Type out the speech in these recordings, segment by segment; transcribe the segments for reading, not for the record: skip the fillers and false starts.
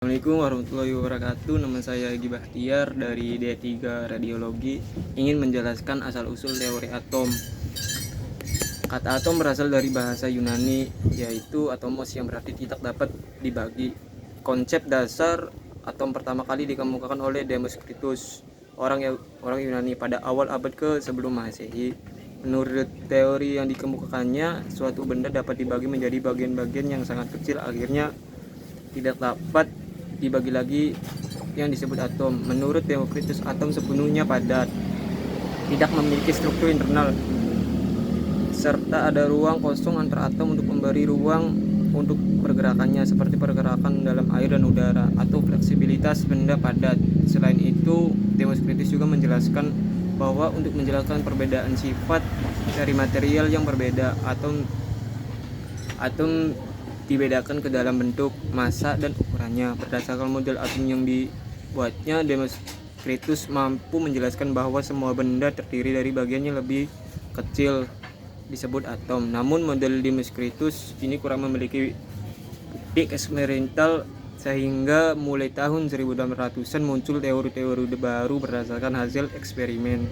Assalamualaikum warahmatullahi wabarakatuh. Nama saya Egy Bahtiar dari D3 Radiologi. Ingin menjelaskan asal-usul teori atom. Kata atom berasal dari bahasa Yunani, yaitu atomos, yang berarti tidak dapat dibagi. Konsep dasar atom pertama kali dikemukakan oleh Demokritus, orang Yunani, pada awal abad ke sebelum Masehi. Menurut teori yang dikemukakannya, suatu benda dapat dibagi menjadi bagian-bagian yang sangat kecil, akhirnya tidak dapat dibagi lagi, yang disebut atom. Menurut Demokritus, atom sepenuhnya padat, tidak memiliki struktur internal, serta ada ruang kosong antar atom untuk memberi ruang untuk pergerakannya, seperti pergerakan dalam air dan udara, atau fleksibilitas benda padat. Selain itu, Demokritus juga menjelaskan bahwa untuk menjelaskan perbedaan sifat dari material yang berbeda, atom dibedakan ke dalam bentuk, massa, dan ukurannya. Berdasarkan model atom yang dibuatnya, Demokritus mampu menjelaskan bahwa semua benda terdiri dari bagian yang lebih kecil, disebut atom. Namun model Demokritus ini kurang memiliki bukti eksperimental, sehingga mulai tahun 1800-an muncul teori-teori baru berdasarkan hasil eksperimen.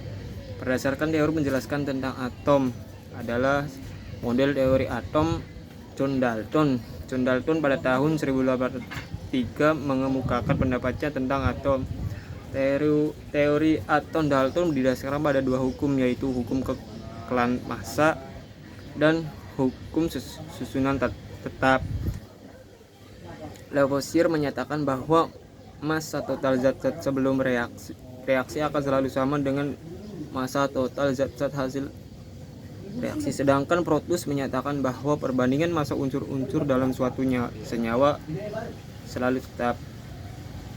Berdasarkan teori menjelaskan tentang atom adalah model teori atom John Dalton pada tahun 1803 mengemukakan pendapatnya tentang atom. Teori atom Dalton didasarkan pada dua hukum, yaitu hukum kekelan massa dan hukum susunan tetap. Lavoisier menyatakan bahwa massa total zat-zat sebelum reaksi akan selalu sama dengan massa total zat-zat hasil reaksi, sedangkan Protus menyatakan bahwa perbandingan massa unsur-unsur dalam suatu senyawa selalu tetap.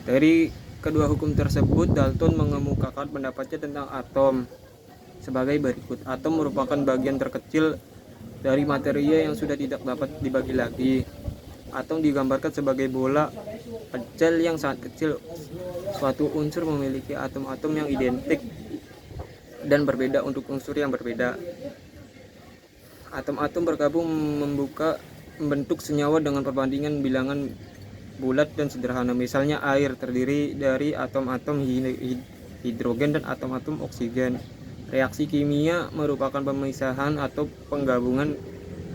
Dari kedua hukum tersebut, Dalton mengemukakan pendapatnya tentang atom sebagai berikut. Atom merupakan bagian terkecil dari materia yang sudah tidak dapat dibagi lagi. Atom digambarkan sebagai bola kecil yang sangat kecil. Suatu unsur memiliki atom-atom yang identik dan berbeda untuk unsur yang berbeda. Atom-atom bergabung membentuk senyawa dengan perbandingan bilangan bulat dan sederhana. Misalnya air terdiri dari atom-atom hidrogen dan atom-atom oksigen. Reaksi kimia merupakan pemisahan atau penggabungan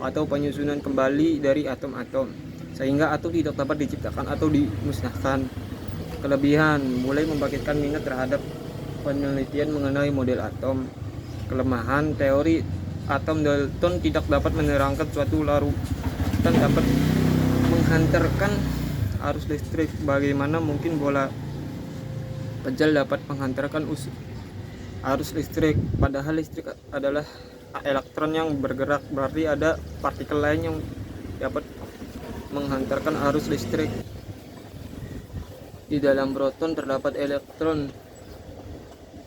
atau penyusunan kembali dari atom-atom, sehingga atom tidak dapat diciptakan atau dimusnahkan. Kelebihan: mulai membangkitkan minat terhadap penelitian mengenai model atom. Kelemahan: teori atom Dalton tidak dapat menerangkan suatu larutan dapat menghantarkan arus listrik. Bagaimana mungkin bola kecil dapat menghantarkan arus listrik? Padahal listrik adalah elektron yang bergerak, berarti ada partikel lain yang dapat menghantarkan arus listrik. Di dalam proton terdapat elektron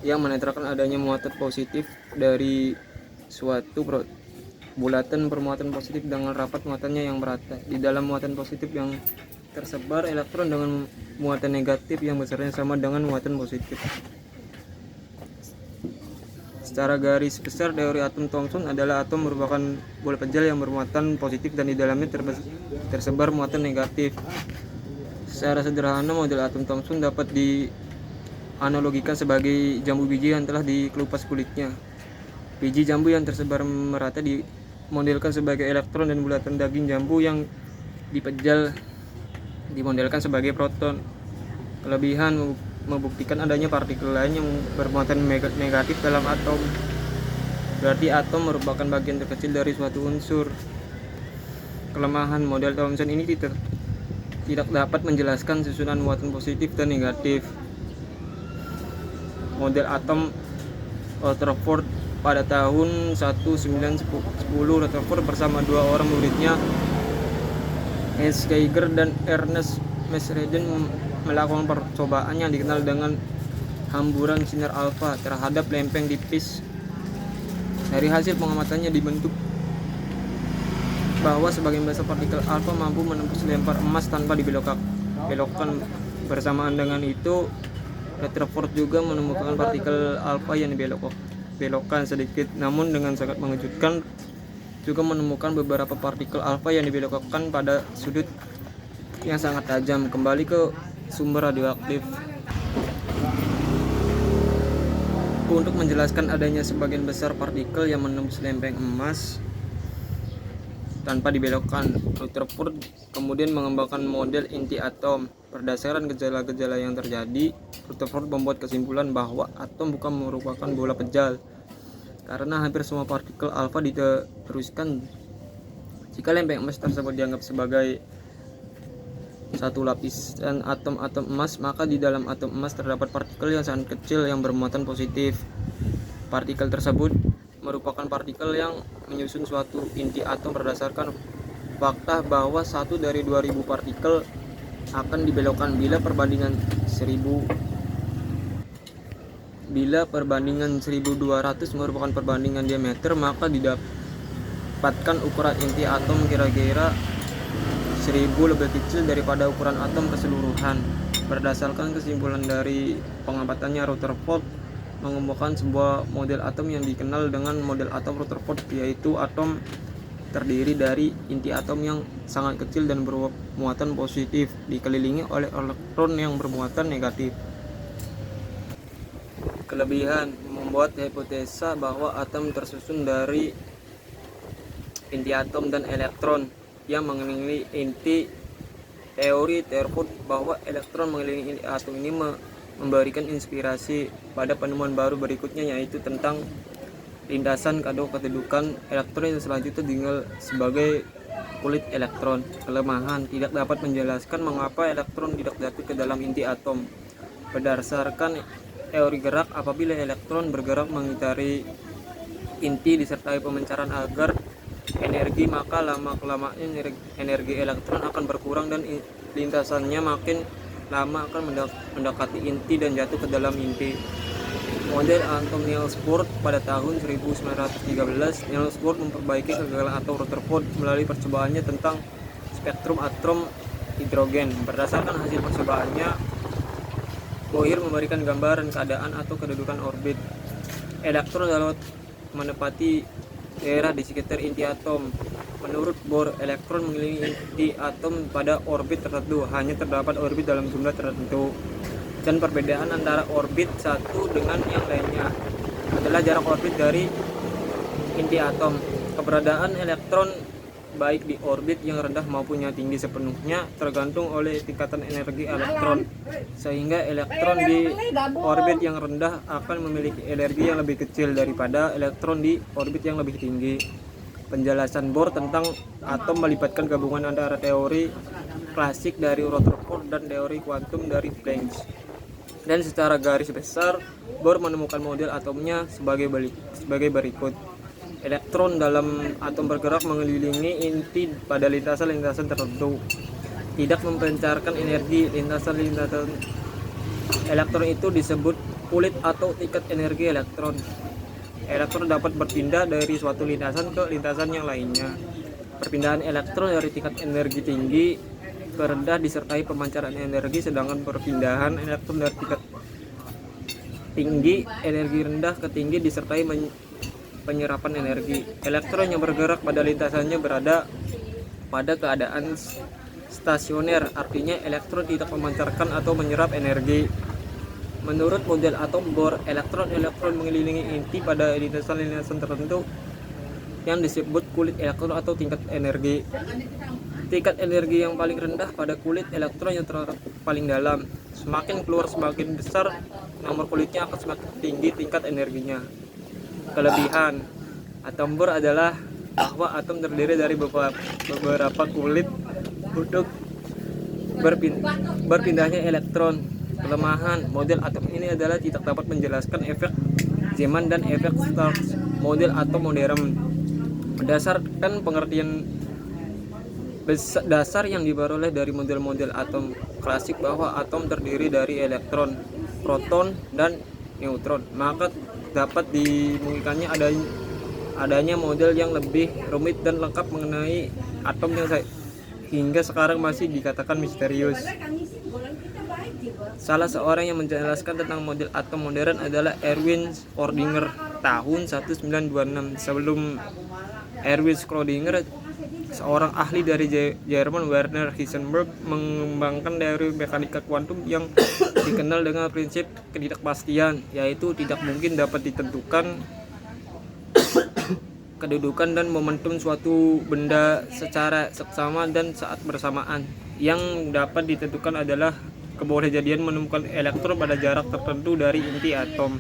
yang menetralkan adanya muatan positif dari suatu bulatan bermuatan positif dengan rapat muatannya yang merata. Di dalam muatan positif yang tersebar elektron dengan muatan negatif yang besarnya sama dengan muatan positif. Secara garis besar, teori atom Thomson adalah atom merupakan bola kecil yang bermuatan positif dan di dalamnya tersebar muatan negatif. Secara sederhana, model atom Thomson dapat dianalogikan sebagai jambu biji yang telah dikelupas kulitnya. Biji jambu yang tersebar merata dimodelkan sebagai elektron, dan bulatan daging jambu yang dipejal dimodelkan sebagai proton. Kelebihan: membuktikan adanya partikel lain yang bermuatan negatif dalam atom, berarti atom merupakan bagian terkecil dari suatu unsur. Kelemahan: model Thomson ini tidak dapat menjelaskan susunan muatan positif dan negatif. Model atom Rutherford pada tahun 1910, Rutherford bersama dua orang muridnya, Hans Geiger dan Ernest Mesreden, melakukan percobaan yang dikenal dengan hamburan sinar alfa terhadap lempeng tipis. Dari hasil pengamatannya dibentuk bahwa sebagian besar partikel alfa mampu menembus lempar emas tanpa dibelokkan. Bersamaan dengan itu, Rutherford juga menemukan partikel alfa yang dibelokkan sedikit, namun dengan sangat mengejutkan juga menemukan beberapa partikel alfa yang dibelokkan pada sudut yang sangat tajam. Kembali ke sumber radioaktif. Untuk menjelaskan adanya sebagian besar partikel yang menembus lempeng emas tanpa dibelokkan, Rutherford kemudian mengembangkan model inti atom. Berdasarkan gejala-gejala yang terjadi, Rutherford membuat kesimpulan bahwa atom bukan merupakan bola pejal, karena hampir semua partikel alfa diteruskan. Jika lempeng emas tersebut dianggap sebagai satu lapisan atom-atom emas, maka di dalam atom emas terdapat partikel yang sangat kecil yang bermuatan positif. Partikel tersebut merupakan partikel yang menyusun suatu inti atom berdasarkan fakta bahwa 1 dari 2000 partikel akan dibelokkan bila perbandingan 1200 merupakan perbandingan diameter, maka didapatkan ukuran inti atom kira-kira 1000 lebih kecil daripada ukuran atom keseluruhan. Berdasarkan kesimpulan dari pengamatannya, Rutherford mengembangkan sebuah model atom yang dikenal dengan model atom Rutherford, yaitu atom terdiri dari inti atom yang sangat kecil dan bermuatan positif dikelilingi oleh elektron yang bermuatan negatif. Kelebihan membuat hipotesa bahwa atom tersusun dari inti atom dan elektron yang mengelilingi inti. Teori Rutherford bahwa elektron mengelilingi inti atom ini memberikan inspirasi pada penemuan baru berikutnya, yaitu tentang lintasan kedudukan elektron yang selanjutnya dikenal sebagai kulit elektron. Kelemahan tidak dapat menjelaskan mengapa elektron tidak jatuh ke dalam inti atom. Berdasarkan teori gerak, apabila elektron bergerak mengitari inti disertai pemancaran agar energi, maka lama-kelamaan energi elektron akan berkurang dan lintasannya makin lama akan mendekati inti dan jatuh ke dalam inti. Model atom Niels Bohr. Pada tahun 1913, Niels Bohr memperbaiki kegagalan atom Rutherford melalui percobaannya tentang spektrum atom hidrogen. Berdasarkan hasil percobaannya, Bohr memberikan gambaran keadaan atau kedudukan orbit elektron dapat menepati daerah di sekitar inti atom. Menurut Bohr, elektron mengelilingi inti atom pada orbit tertentu. Hanya terdapat orbit dalam jumlah tertentu, dan perbedaan antara orbit satu dengan yang lainnya adalah jarak orbit dari inti atom. Keberadaan elektron baik di orbit yang rendah maupun yang tinggi sepenuhnya tergantung oleh tingkatan energi elektron, sehingga elektron di orbit yang rendah akan memiliki energi yang lebih kecil daripada elektron di orbit yang lebih tinggi. Penjelasan Bohr tentang atom melibatkan gabungan antara teori klasik dari Rutherford dan teori kuantum dari Planck. Dan secara garis besar, Bohr menemukan model atomnya sebagai berikut. Elektron dalam atom bergerak mengelilingi inti pada lintasan-lintasan tertentu, tidak memancarkan energi. Lintasan-lintasan elektron itu disebut kulit atau tingkat energi elektron. Elektron dapat berpindah dari suatu lintasan ke lintasan yang lainnya. Perpindahan elektron dari tingkat energi tinggi ke rendah disertai pemancaran energi, sedangkan perpindahan elektron dari tingkat tinggi energi rendah ke tinggi disertai penyerapan energi. Elektron yang bergerak pada lintasannya berada pada keadaan stasioner, artinya elektron tidak memancarkan atau menyerap energi. Menurut model atom Bohr, elektron mengelilingi inti pada lintasan-lintasan tertentu yang disebut kulit elektron atau tingkat energi. Tingkat energi yang paling rendah pada kulit elektron yang terletak paling dalam. Semakin keluar semakin besar nomor kulitnya, akan semakin tinggi tingkat energinya. Kelebihan atom Bohr adalah bahwa atom terdiri dari beberapa kulit untuk berpindahnya elektron. Kelemahan model atom ini adalah tidak dapat menjelaskan efek Zeeman dan efek Stark model atom modern. Berdasarkan pengertian dasar yang diperoleh dari model-model atom klasik bahwa atom terdiri dari elektron, proton, dan neutron, maka dapat dimungkinkannya adanya model yang lebih rumit dan lengkap mengenai atom yang hingga sekarang masih dikatakan misterius. Salah seorang yang menjelaskan tentang model atom modern adalah Erwin Schrödinger tahun 1926. Sebelum Erwin Schrödinger, seorang ahli dari Jerman, Werner Heisenberg, mengembangkan teori mekanika kuantum yang dikenal dengan prinsip ketidakpastian, yaitu tidak mungkin dapat ditentukan kedudukan dan momentum suatu benda secara seksama dan saat bersamaan. Yang dapat ditentukan adalah kebolehjadian menemukan elektron pada jarak tertentu dari inti atom.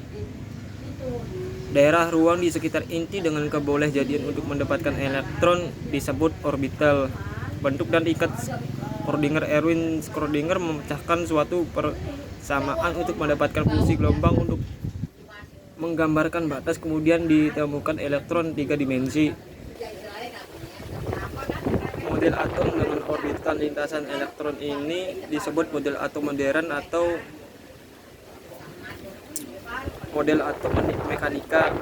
Daerah ruang di sekitar inti dengan kebolehjadian untuk mendapatkan elektron disebut orbital. Bentuk dan tingkat Schrödinger-Erwin Schrödinger memecahkan suatu persamaan untuk mendapatkan fungsi gelombang untuk menggambarkan batas, kemudian ditemukan elektron 3 dimensi. Model atom dengan orbital lintasan elektron ini disebut model atom modern atau model atom mekanika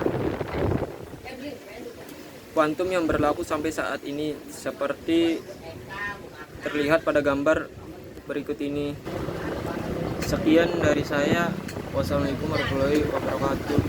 kuantum yang berlaku sampai saat ini, seperti terlihat pada gambar berikut ini. Sekian dari saya. Wassalamualaikum warahmatullahi wabarakatuh.